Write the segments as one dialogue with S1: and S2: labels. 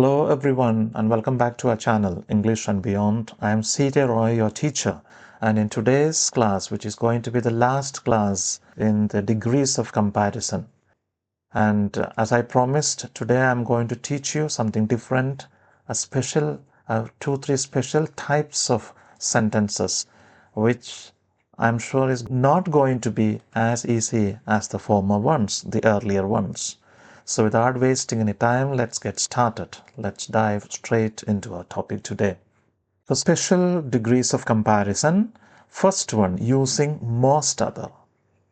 S1: Hello everyone and welcome back to our channel English and Beyond. I am C.J. Roy, your teacher, and in today's class, which is going to be the last class in the degrees of comparison, and as I promised, today I'm going to teach you something different, a special, 2-3 special types of sentences, which I'm sure is not going to be as easy as the former ones, the earlier ones. So without wasting any time, let's get started. Let's dive straight into our topic today. For special degrees of comparison, first one, using most other.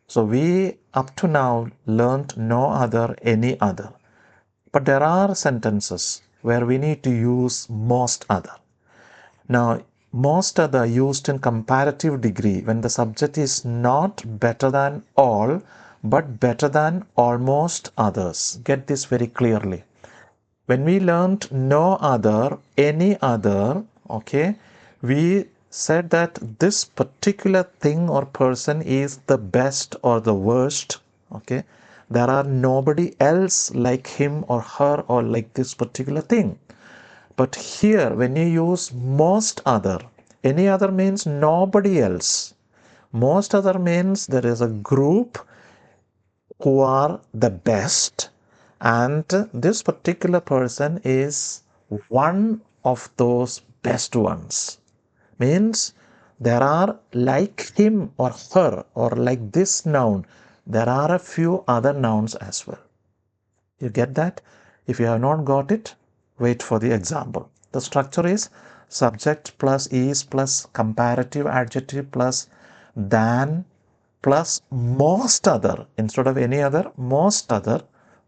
S1: So we up to now learned no other, any other. But there are sentences where we need to use most other. Now, most other used in comparative degree when the subject is not better than all, but better than almost others. Get this very clearly. When we learned no other, any other, okay, we said that this particular thing or person is the best or the worst, okay. There are nobody else like him or her or like this particular thing. But here, when you use most other, any other means nobody else. Most other means there is a group who are the best, and this particular person is one of those best ones. Means there are like him or her or like this noun, there are a few other nouns as well. You get that? If you have not got it, wait for the example. The structure is subject plus is plus comparative adjective plus than plus most other instead of any other, most other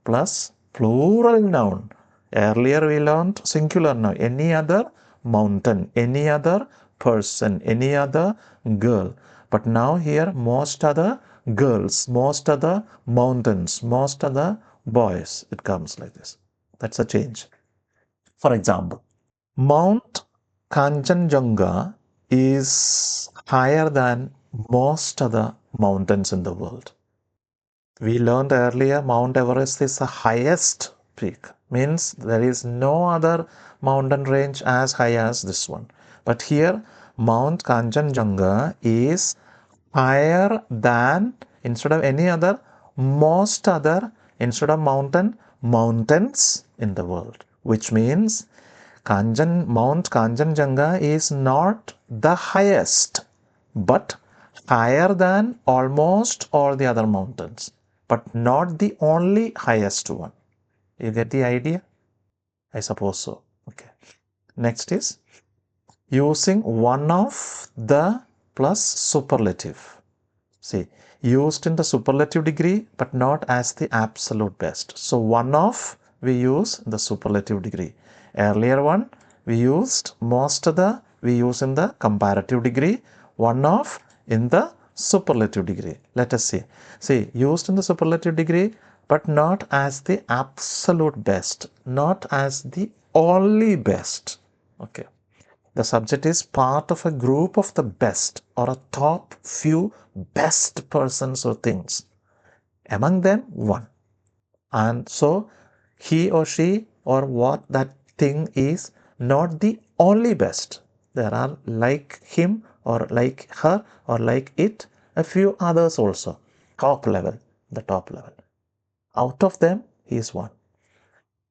S1: plus plural noun. Earlier we learned singular noun, any other mountain, any other person, any other girl. But now here most other girls, most other mountains, most other boys. It comes like this. That's a change. For example, Mount Kanchenjunga is higher than most other mountains in the world. We learned earlier Mount Everest is the highest peak, means there is no other mountain range as high as this one. But here Mount Kanchenjunga is higher than, instead of any other, most other, instead of mountain, mountains in the world, which means Mount Kanchenjunga is not the highest, but higher than almost all the other mountains, but not the only highest one. You get the idea? I suppose so. Okay. Next is using one of the plus superlative. See, used in the superlative degree, but not as the absolute best. So one of we use the superlative degree. Earlier one we used most of the we use in the comparative degree. One of in the superlative degree. Let us see. See, used in the superlative degree, but not as the absolute best, not as the only best. Okay. The subject is part of a group of the best or a top few best persons or things. Among them, one. And so, he or she or what that thing is not the only best. There are like him or like her or like it, a few others also. Top level, the top level. Out of them, he is one.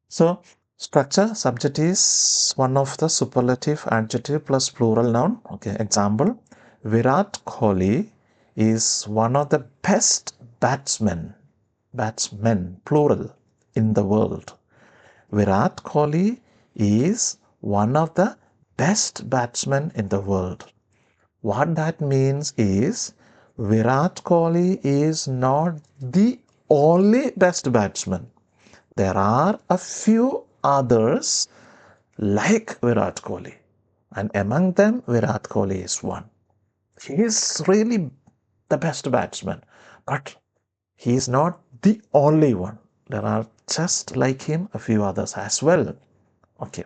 S1: So, structure, subject is one of the superlative adjective plus plural noun. Okay, example, Virat Kohli is one of the best batsmen, plural, in the world. Virat Kohli is one of the best batsmen in the world. What that means is Virat Kohli is not the only best batsman. There are a few others like Virat Kohli, and among them Virat Kohli is one. He is really the best batsman, but he is not the only one. There are just like him a few others as well. Okay.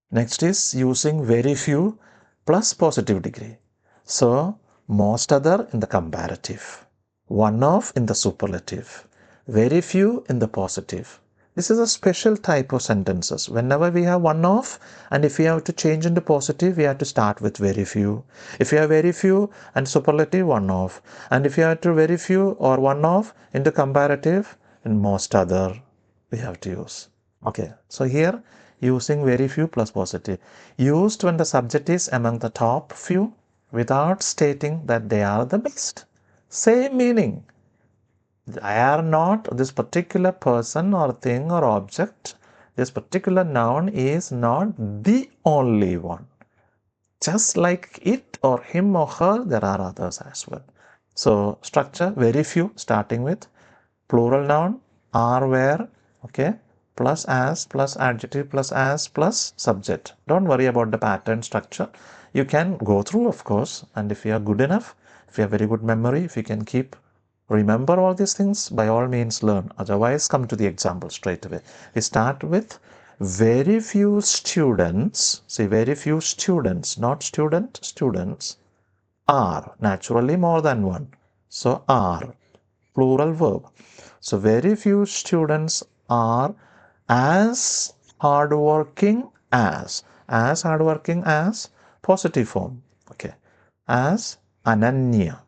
S1: Next is using very few plus positive degree. So most other in the comparative, one of in the superlative, very few in the positive, This is a special type of sentences. Whenever we have one of, and if we have to change into positive, we have to start with very few. If you have very few and superlative, one of. And if you have to very few or one of into comparative, and most other, we have to use. Okay, so here using very few plus positive. Used when the subject is among the top few without stating that they are the best. Same meaning. I are not this particular person or thing or object. This particular noun is not the only one. Just like it or him or her, there are others as well. So structure very few, starting with plural noun, are, where, okay, plus as, plus adjective, plus as, plus subject. Don't worry about the pattern structure. You can go through, of course, and if you are good enough, if you have very good memory, if you can keep remember all these things, by all means learn. Otherwise, come to the example straight away. We start with very few students. See, very few students, not student, students are. Naturally, more than one. So, are, plural verb. So, very few students are as hardworking as hardworking as, positive form. Okay, as Ananya.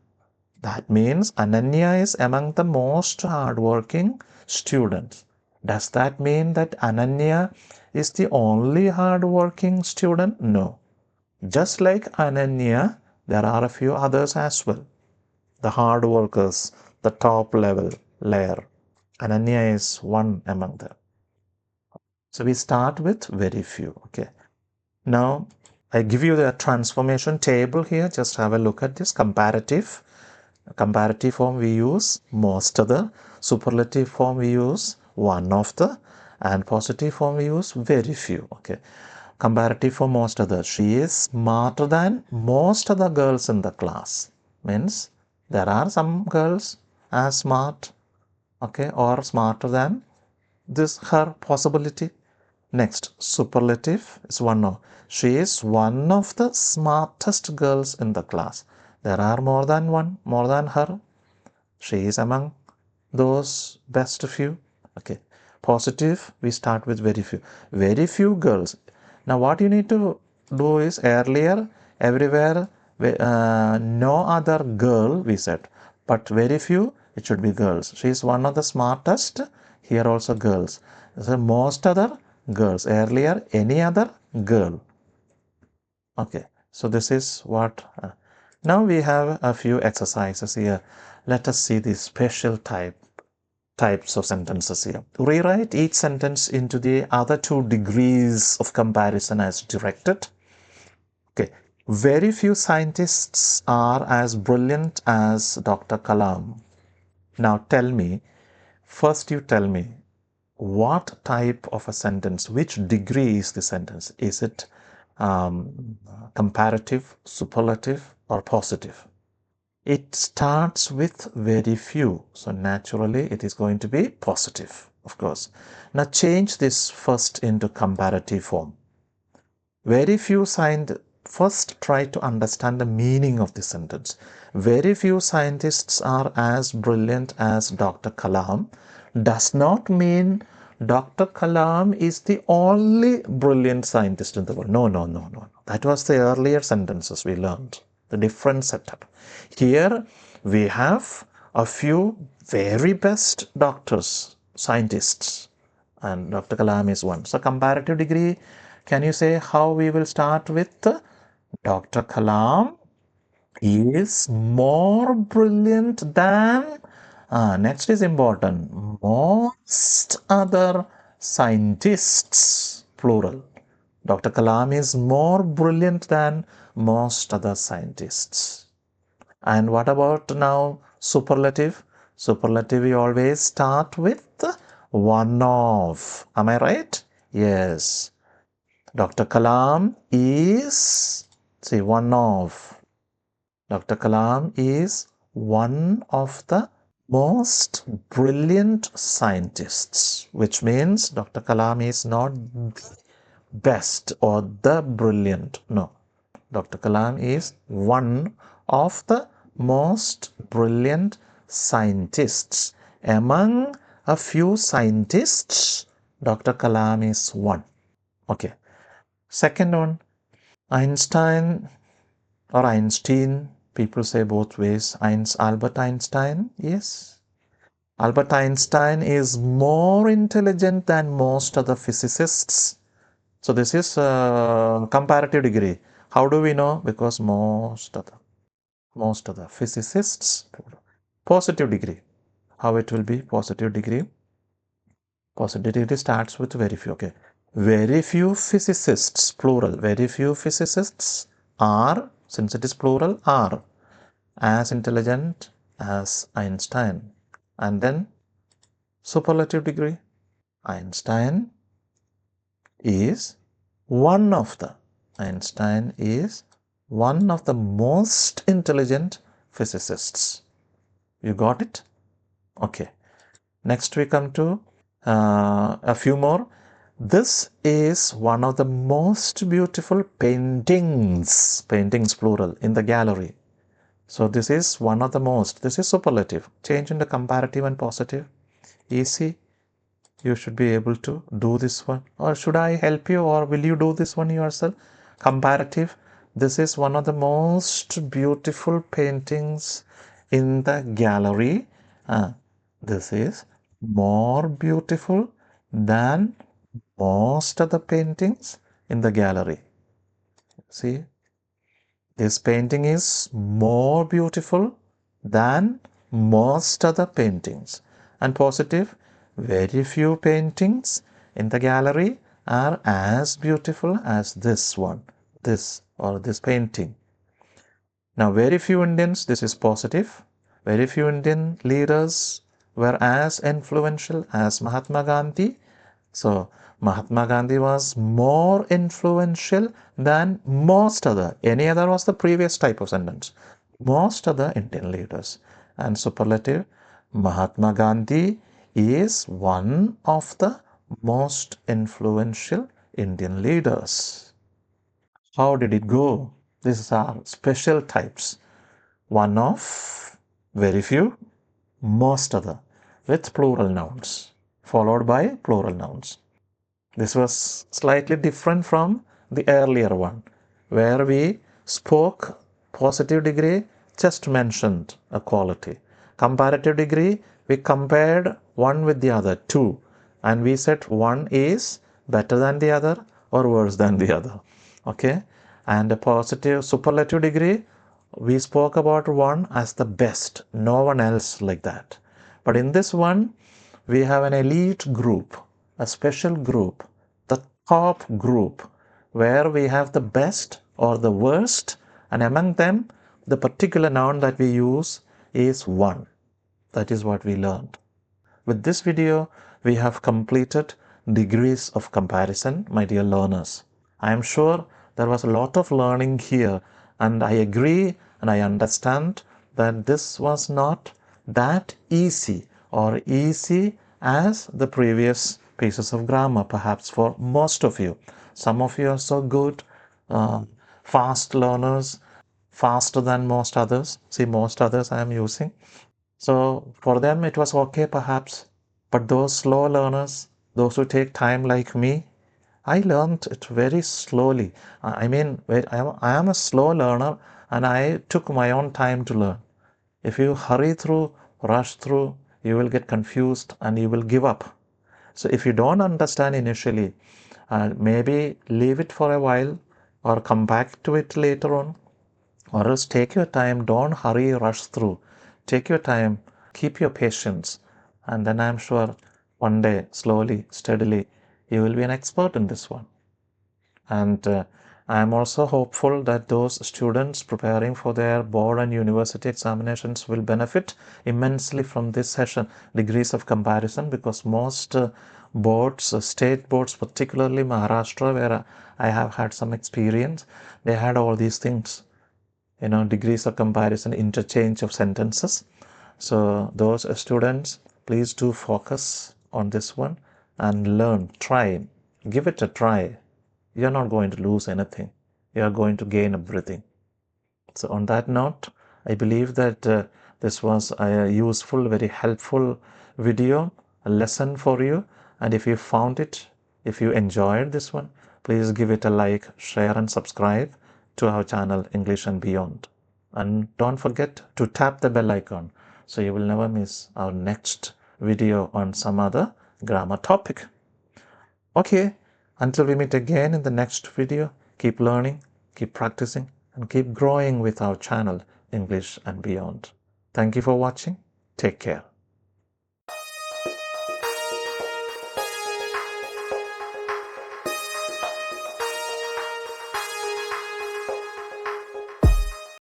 S1: That means Ananya is among the most hardworking students. Does that mean that Ananya is the only hardworking student? No. Just like Ananya, there are a few others as well. The hard workers, the top level layer. Ananya is one among them. So we start with very few. Okay. Now I give you the transformation table here. Just have a look at this. Comparative form we use most of the, superlative form we use one of the, and positive form we use very few. Okay, comparative for most of the. She is smarter than most of the girls in the class. Means there are some girls as smart, okay, or smarter than this her possibility. Next, superlative is one of. She is one of the smartest girls in the class. There are more than one, more than her. She is among those best few. Okay. Positive, we start with very few. Very few girls. Now, what you need to do is earlier, everywhere, no other girl, we said. But very few, it should be girls. She is one of the smartest. Here also girls. So, most other girls. Earlier, any other girl. Okay, so this is what. Now we have a few exercises here. Let us see the special types of sentences here. Rewrite each sentence into the other two degrees of comparison as directed. Okay, very few scientists are as brilliant as Dr. Kalam. Now tell me, first you tell me, what type of a sentence, which degree is the sentence? Is it comparative, superlative, or positive? It starts with very few, so naturally it is going to be positive, of course. Now change this first into comparative form. Very few first try to understand the meaning of the sentence. Very few scientists are as brilliant as Dr. Kalam does not mean Dr. Kalam is the only brilliant scientist in the world. No, no, no, no. That was the earlier sentences we learned, the different setup. Here we have a few very best doctors, scientists, and Dr. Kalam is one. So comparative degree, can you say how we will start with Dr. Kalam is more brilliant than, next is important, most other scientists, plural. Dr. Kalam is more brilliant than most other scientists. And what about now superlative? Superlative we always start with one of. Am I right? Yes. Dr. Kalam is, see, one of. Dr. Kalam is one of the most brilliant scientists, which means Dr. Kalam is not the best or the brilliant. No. Dr. Kalam is one of the most brilliant scientists among a few scientists Dr. Kalam is 1. Okay. Second one, Einstein or Einstein, people say both ways. Albert Einstein, yes. Albert Einstein is more intelligent than most other physicists. So this is comparative degree. How do we know? Because most of the physicists, positive degree. How it will be positive degree? Positive degree starts with very few. Okay. Very few physicists, plural. Very few physicists are, since it is plural, are as intelligent as Einstein. And then superlative degree. Einstein is one of the most intelligent physicists. You got it? Okay. Next we come to a few more. This is one of the most beautiful paintings plural, in the gallery. So this is one of the most. This is superlative. Change into comparative and positive. Easy. You should be able to do this one. Or should I help you, or will you do this one yourself? Comparative. This is one of the most beautiful paintings in the gallery. This is more beautiful than most of the paintings in the gallery. See, this painting is more beautiful than most other paintings. And positive, very few paintings in the gallery are as beautiful as this one, this painting. Now, very few Indians, this is positive. Very few Indian leaders were as influential as Mahatma Gandhi. So, Mahatma Gandhi was more influential than most other. Any other was the previous type of sentence. Most other Indian leaders. And superlative, Mahatma Gandhi is one of the most influential Indian leaders. How did it go? These are special types. One of, very few, most other, with plural nouns, followed by plural nouns. This was slightly different from the earlier one, where we spoke positive degree, just mentioned a quality. Comparative degree, we compared one with the other, two, and we said one is better than the other or worse than the other. Okay, and a positive superlative degree, we spoke about one as the best, no one else like that. But in this one, we have an elite group, a special group, the top group, where we have the best or the worst, and among them, the particular noun that we use is one. That is what we learned. With this video, we have completed degrees of comparison, my dear learners. I am sure there was a lot of learning here, and I agree and I understand that this was not that easy or easy as the previous pieces of grammar, perhaps for most of you. Some of you are so good, fast learners, faster than most others. See, most others I am using. So for them it was okay perhaps, but those slow learners, those who take time like me, I learned it very slowly. I mean, I am a slow learner and I took my own time to learn. If you hurry through, rush through, you will get confused and you will give up. So if you don't understand initially, maybe leave it for a while or come back to it later on, or else take your time. Don't hurry, rush through. Take your time, keep your patience, and then I'm sure one day, slowly, steadily, you will be an expert in this one. And I am also hopeful that those students preparing for their board and university examinations will benefit immensely from this session, degrees of comparison, because most boards, state boards, particularly Maharashtra, where I have had some experience, they had all these things, degrees of comparison, interchange of sentences. So those students, please do focus on this one and learn, try, give it a try. You're not going to lose anything. You're going to gain everything. So on that note, I believe that this was a useful, very helpful video, a lesson for you. And if you found it, if you enjoyed this one, please give it a like, share and subscribe to our channel English and Beyond. And don't forget to tap the bell icon so you will never miss our next video on some other grammar topic. Okay, until we meet again in the next video, keep learning, keep practicing, and keep growing with our channel English and Beyond. Thank you for watching. Take care.